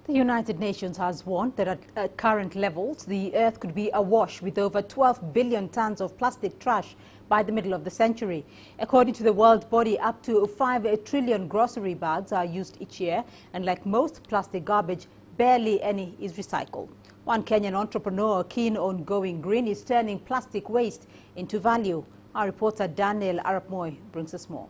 The United Nations has warned that at current levels, the Earth could be awash with over 12 billion tons of plastic trash by the middle of the century. According to the world body, up to 5 trillion grocery bags are used each year, and like most plastic garbage, barely any is recycled. One Kenyan entrepreneur keen on going green is turning plastic waste into value. Our reporter Daniel Arapmoi brings us more.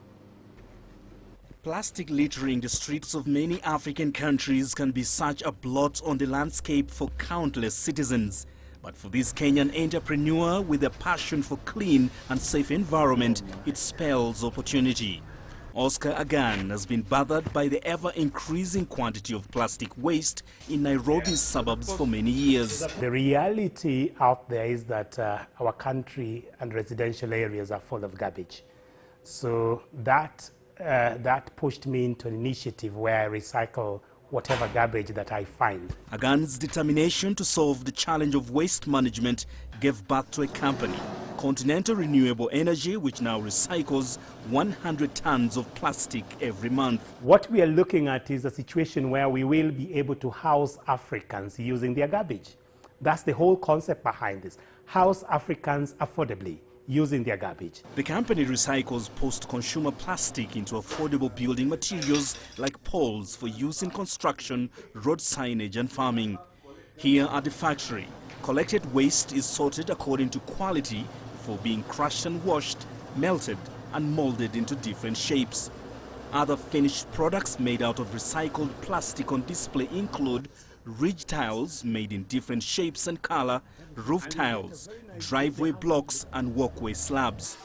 Plastic littering the streets of many African countries can be such a blot on the landscape for countless citizens. But for this Kenyan entrepreneur with a passion for clean and safe environment, it spells opportunity. Oscar Agan has been bothered by the ever-increasing quantity of plastic waste in Nairobi's suburbs for many years. The reality out there is that our country and residential areas are full of garbage. So that pushed me into an initiative where I recycle whatever garbage that I find. Agan's determination to solve the challenge of waste management gave birth to a company, Continental Renewable Energy, which now recycles 100 tons of plastic every month. What we are looking at is a situation where we will be able to house Africans using their garbage. That's the whole concept behind this. House Africans affordably using their garbage. The company recycles post-consumer plastic into affordable building materials like poles for use in construction, road signage and farming. Here at the factory, collected waste is sorted according to quality before being crushed and washed, melted and molded into different shapes. Other finished products made out of recycled plastic on display include ridge tiles made in different shapes and color, roof tiles, driveway blocks and walkway slabs.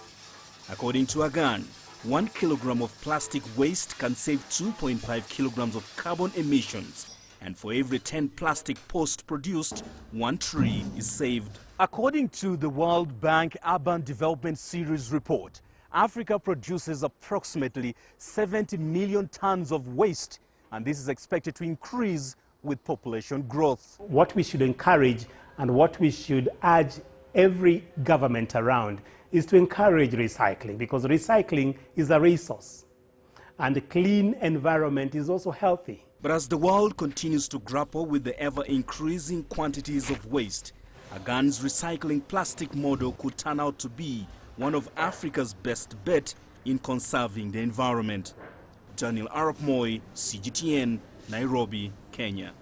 According to Agan, 1 kilogram of plastic waste can save 2.5 kilograms of carbon emissions, and for every 10 plastic posts produced, 1 tree is saved. According to the World Bank Urban Development Series report, Africa produces approximately 70 million tons of waste, and this is expected to increase with population growth. What we should encourage and what we should urge every government around is to encourage recycling, because recycling is a resource and a clean environment is also healthy. But as the world continues to grapple with the ever-increasing quantities of waste, Agan's recycling plastic model could turn out to be one of Africa's best bet in conserving the environment. Daniel Arapmoi, CGTN, Nairobi, Kenya.